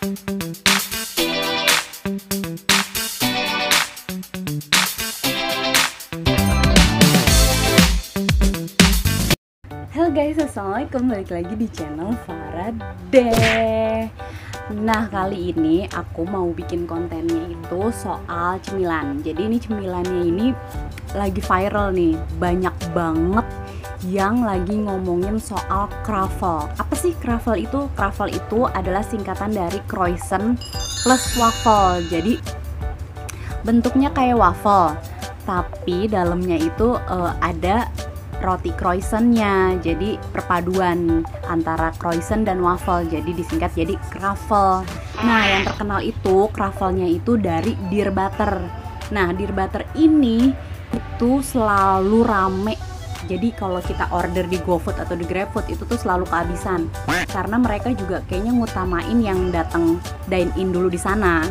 Halo guys, assalamualaikum, balik lagi di channel Farah Deh. Nah, kali ini aku mau bikin kontennya itu soal cemilan. Jadi ini cemilannya ini lagi viral nih, banyak banget yang lagi ngomongin soal croffle. Apa sih croffle itu? Croffle itu adalah singkatan dari croissant plus waffle. Jadi bentuknya kayak waffle, tapi dalamnya itu ada roti croissantnya. Jadi perpaduan antara croissant dan waffle, jadi disingkat jadi croffle. Nah, yang terkenal itu croffle-nya itu dari Dear Butter. Nah, Dear Butter ini itu selalu rame. Jadi kalau kita order di GoFood atau di GrabFood itu tuh selalu kehabisan, karena mereka juga kayaknya ngutamain yang datang dine in dulu di sana.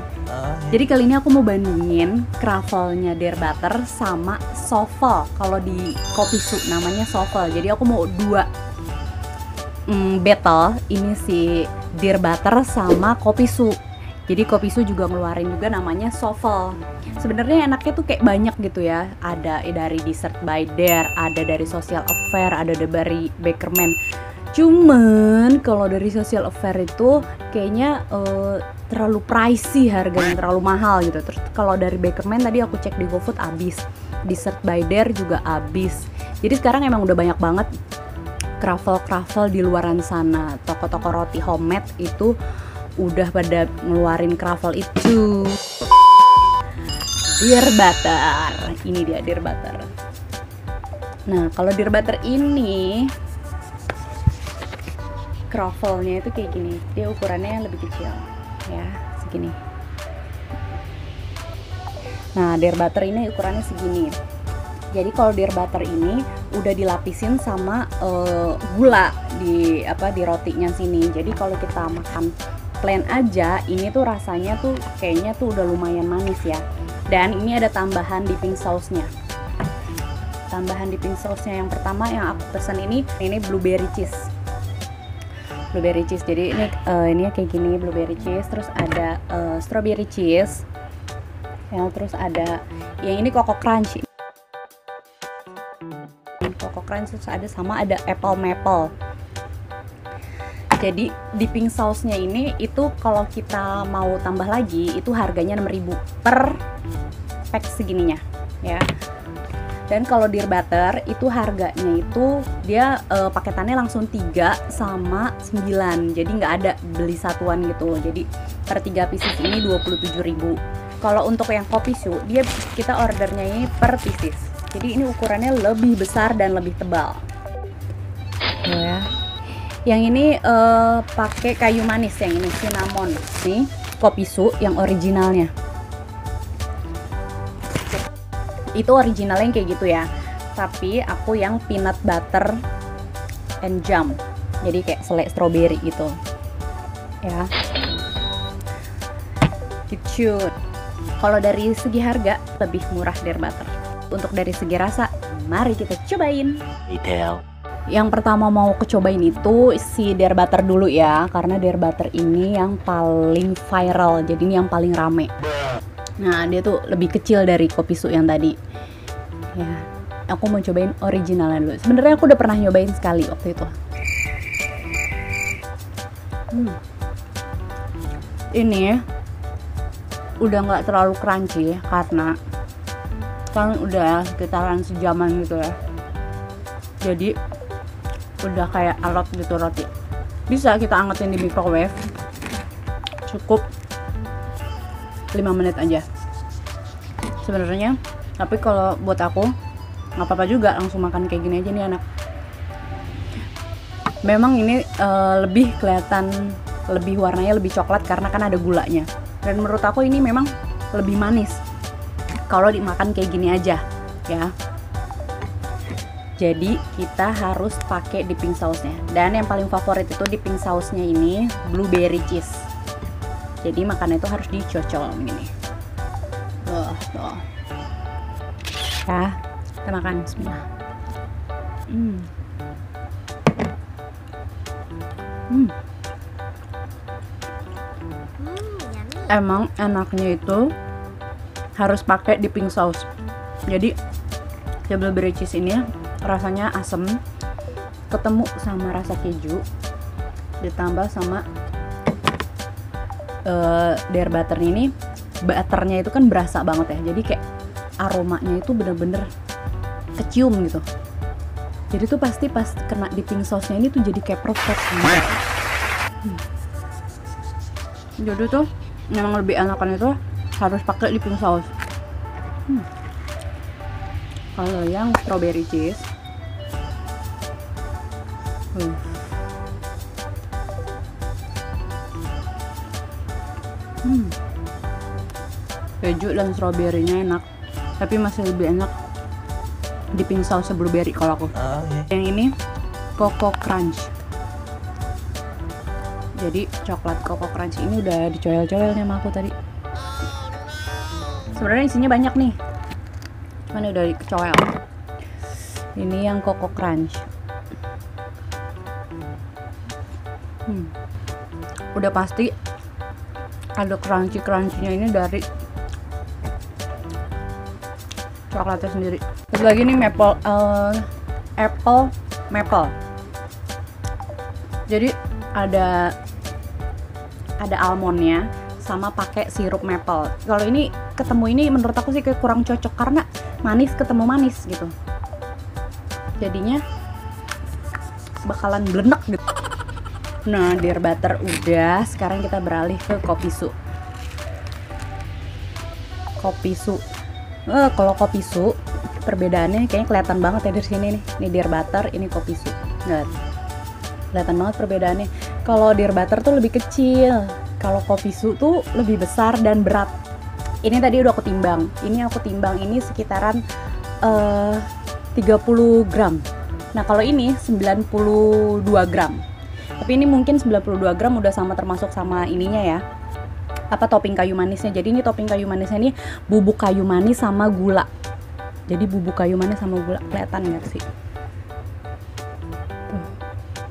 Jadi kali ini aku mau bandingin croffle-nya Dear Butter sama Sofel. Kalau di Kopisu namanya Sofel. Jadi aku mau dua battle, ini si Dear Butter sama Kopisu. Jadi Kopisu juga ngeluarin juga namanya Sofel. Sebenarnya enaknya tuh kayak banyak gitu ya. Ada dari Dessert by Dare, ada dari Social Affair, ada dari Bakerman. Cuman kalau dari Social Affair itu kayaknya terlalu pricey, harganya terlalu mahal gitu. Terus kalau dari Bakerman tadi aku cek di GoFood abis, Dessert by Dare juga abis. Jadi sekarang emang udah banyak banget croffle di luaran sana. Toko-toko roti homemade itu udah pada ngeluarin croffle itu. Dear Butter, ini dia Dear Butter. Nah, kalau Dear Butter ini croffle-nya itu kayak gini. Dia ukurannya lebih kecil, ya, segini. Nah, Dear Butter ini ukurannya segini. Jadi kalau Dear Butter ini udah dilapisin sama gula di rotinya sini. Jadi kalau kita makan plain aja, ini tuh rasanya tuh kayaknya tuh udah lumayan manis ya. Dan ini ada tambahan dipping sauce-nya. Tambahan dipping sauce-nya yang pertama yang aku pesen ini blueberry cheese. Blueberry cheese. Jadi ini kayak gini, blueberry cheese, terus ada strawberry cheese. Ya, terus ada yang ini Coco Crunch. Coco Crunch, terus ada apple maple. Jadi dipping sauce-nya ini itu kalau kita mau tambah lagi itu harganya 6.000 per pack segininya ya. Dan kalau Dear Butter itu harganya itu dia paketannya langsung 3 sama 9. Jadi nggak ada beli satuan gitu. Jadi per 3 pieces ini 27.000. Kalau untuk yang Kopisu dia kita ordernya ini per pieces. Jadi ini ukurannya lebih besar dan lebih tebal. Ya. Yang ini pakai kayu manis, yang ini cinnamon. Nih, Kopisu yang originalnya. Itu originalnya yang kayak gitu ya. Tapi aku yang peanut butter and jam. Jadi kayak selai strawberry gitu. Ya. Gitu. Kalau dari segi harga lebih murah Dear Butter. Untuk dari segi rasa, mari kita cobain. Detail. Yang pertama mau kecobain itu si Dear Butter dulu ya, karena Dear Butter ini yang paling viral, jadi ini yang paling rame. Nah, dia tuh lebih kecil dari Kopisu yang tadi. Ya, aku mau cobain originalnya dulu. Sebenarnya aku udah pernah nyobain sekali waktu itu. Ini udah nggak terlalu crunchy karena kan udah sekitaran sejaman gitu ya. Jadi udah kayak alot gitu roti. Bisa kita angetin di microwave. Cukup 5 menit aja sebenarnya. Tapi kalau buat aku nggak apa-apa juga, langsung makan kayak gini aja nih enak. Memang ini lebih kelihatan, lebih warnanya lebih coklat karena kan ada gulanya. Dan menurut aku ini memang lebih manis kalau dimakan kayak gini aja ya. Jadi kita harus pakai dipping sauce-nya. Dan yang paling favorit itu dipping sauce-nya ini blueberry cheese. Jadi makannya itu harus dicocol begini. Tuh. Ya, kita makan. Bismillah. emang enaknya itu harus pakai dipping sauce. Jadi si blueberry cheese ini rasanya asem, ketemu sama rasa keju, ditambah sama dare butternya ini. Butternya itu kan berasa banget ya, jadi kayak aromanya itu bener-bener kecium gitu. Jadi tuh pasti pas kena dipping sauce-nya ini tuh jadi kayak perfect. Jadi tuh memang lebih enakan itu harus pakai dipping sauce. Kalau yang strawberry cheese, keju dan strawberry-nya enak, tapi masih lebih enak dipping sauce blueberry kalau aku. Yang ini Coco Crunch. Jadi coklat Coco Crunch ini udah dicoyol-coyol nih sama aku tadi. Sebenarnya isinya banyak nih, cuman udah dicoyol. Ini yang Coco Crunch. Udah pasti ada crunchy-crunchy-nya ini dari coklatnya sendiri. Terus lagi nih apple maple. Jadi ada almondnya sama pakai sirup maple. Kalau ini ketemu ini menurut aku sih kayak kurang cocok karena manis ketemu manis gitu. Jadinya bakalan blenek gitu. Nah, dare butter udah, sekarang kita beralih ke kopi su. Kalau kopi su perbedaannya kayaknya kelihatan banget ya dari sini nih. Ini dare butter, ini kopi su. Nah, kelihatan banget perbedaannya. Kalau dare butter tuh lebih kecil, kalau kopi su tuh lebih besar dan berat. Ini tadi udah aku timbang. Ini aku timbang ini sekitaran 30 gram. Nah, kalau ini 92 gram. Tapi ini mungkin 92 gram udah sama termasuk sama ininya ya. Apa topping kayu manisnya. Jadi ini topping kayu manisnya ini bubuk kayu manis sama gula. Jadi bubuk kayu manis sama gula, kelihatan nggak sih? Tuh.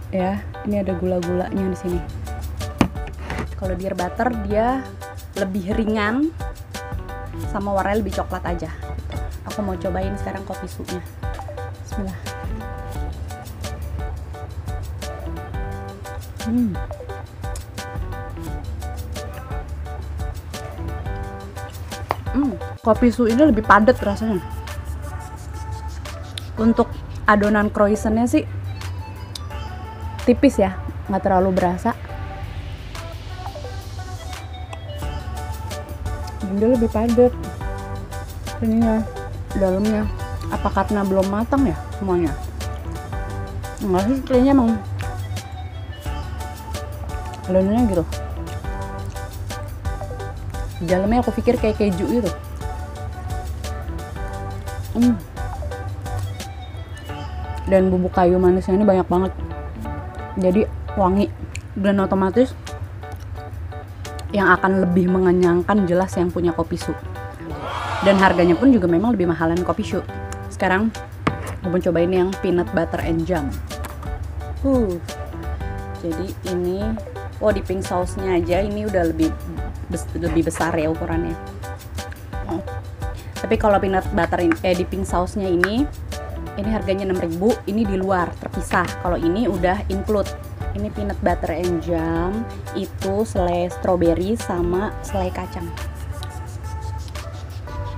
Ya, ini ada gula-gulanya di sini. Kalau dare butter dia lebih ringan sama warnanya lebih coklat aja. Aku mau cobain sekarang kopi sunya. Bismillah. Kopi su ini lebih padat rasanya. Untuk adonan croissantnya sih tipis ya, nggak terlalu berasa. Dan dia lebih padat. Ininya, dalamnya. Apa karena belum matang ya semuanya? Enggak sih, kayaknya emang adonannya gitu. Di dalamnya aku pikir kayak keju gitu. Dan bubuk kayu manisnya ini banyak banget, jadi wangi, dan otomatis yang akan lebih mengenyangkan jelas yang punya kopi su. Dan harganya pun juga memang lebih mahalan kopi su. Sekarang aku mau cobain yang peanut butter and jam. Jadi ini dipping sauce-nya aja ini udah lebih besar ya ukurannya. Tapi kalau peanut butter dipping sauce-nya ini harganya 6.000, ini di luar terpisah. Kalau ini udah include. Ini peanut butter and jam, itu selai strawberry sama selai kacang.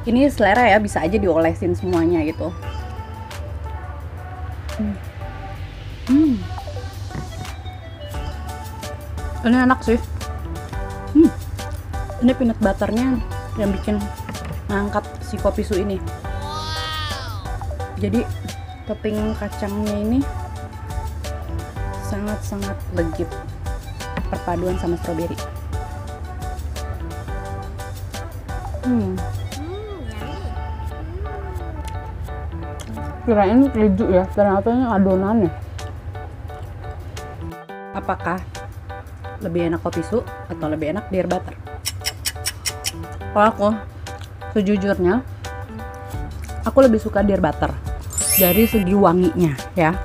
Ini selera ya, bisa aja diolesin semuanya gitu. Ini enak sih. Ini peanut butternya yang bikin ngangkat si kopi su ini. Jadi topping kacangnya ini sangat-sangat legit, perpaduan sama stroberi. Kirain keju ya, ternyata ini adonannya. Apakah lebih enak kopi su atau lebih enak dare butter? Kalau aku sejujurnya aku lebih suka dare butter dari segi wanginya ya.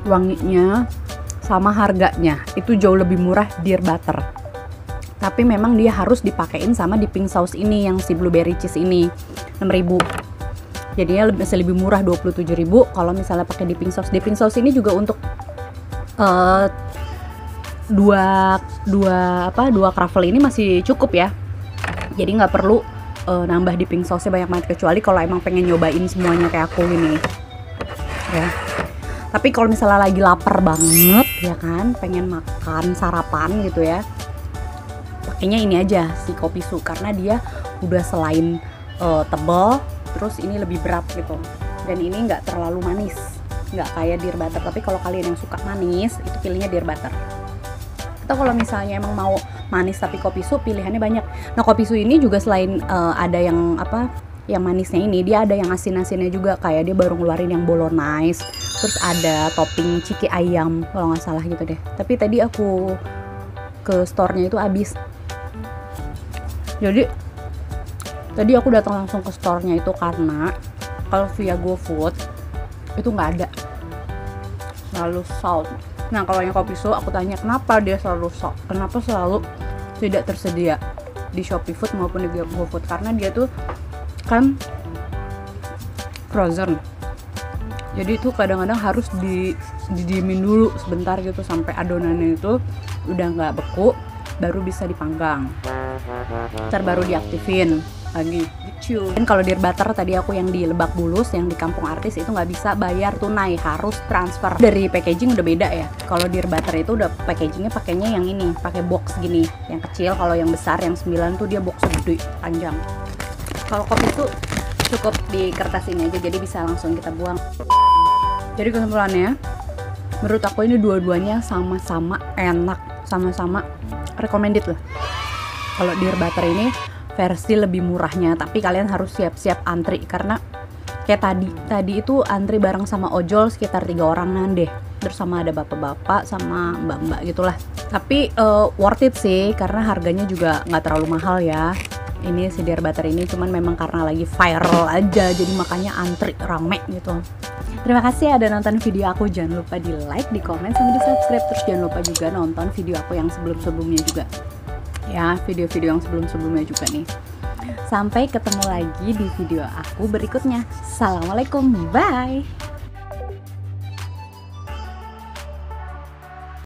Wanginya sama harganya itu jauh lebih murah dare butter. Tapi memang dia harus dipakein sama dipping sauce ini yang si blueberry cheese ini 6.000. Jadinya lebih murah 27.000 kalau misalnya pakai dipping sauce. Dipping sauce ini juga untuk dua croffle ini masih cukup ya. Jadi nggak perlu nambah dipping sauce-nya banyak banget, kecuali kalau emang pengen nyobain semuanya kayak aku ini ya. Tapi kalau misalnya lagi lapar banget ya kan, pengen makan sarapan gitu ya, pakainya ini aja si kopi su, karena dia udah selain tebal, terus ini lebih berat gitu, dan ini nggak terlalu manis, nggak kayak deer butter. Tapi kalau kalian yang suka manis itu pilihnya deer butter. Atau kalau misalnya emang mau manis tapi kopi su, pilihannya banyak. Nah kopi su ini juga selain ada yang yang manisnya ini, dia ada yang asin-asinnya juga, kayak dia baru ngeluarin yang bolognese, terus ada topping ciki ayam kalau nggak salah gitu deh. Tapi tadi aku ke store-nya itu habis, jadi tadi aku datang langsung ke store-nya itu karena kalau via GoFood itu nggak ada, selalu sold. Nah kalau yang kopi su aku tanya kenapa dia selalu sold, kenapa selalu tidak tersedia di Shopee Food maupun di GoFood, karena dia tuh kan frozen, jadi itu kadang-kadang harus didiemin dulu sebentar gitu sampai adonannya itu udah nggak beku, baru bisa dipanggang, ntar baru diaktifin lagi gitu. Dan kalau deer butter tadi aku yang di Lebak Bulus, yang di Kampung Artis itu nggak bisa bayar tunai, harus transfer. Dari packaging udah beda ya. Kalau deer butter itu udah packagingnya pakainya yang ini, pakai box gini, yang kecil. Kalau yang besar yang 9 tuh dia box gede panjang. Kalau kopi itu cukup di kertas ini aja, jadi bisa langsung kita buang. Jadi kesimpulannya, menurut aku ini dua-duanya sama-sama enak, sama-sama recommended lah. Kalau deer butter ini versi lebih murahnya, tapi kalian harus siap-siap antri, karena kayak tadi itu antri bareng sama ojol sekitar 3 orangan deh, terus sama ada bapak-bapak sama mbak-mbak gitulah. Tapi worth it sih, karena harganya juga nggak terlalu mahal ya. Ini si deer butter ini cuman memang karena lagi viral aja, jadi makanya antri rame gitu. Terima kasih ya udah nonton video aku, jangan lupa di like, di komen, sama di subscribe. Terus jangan lupa juga nonton video aku yang sebelum-sebelumnya juga ya, video-video yang sebelum-sebelumnya juga nih. Sampai ketemu lagi di video aku berikutnya. Assalamualaikum, bye.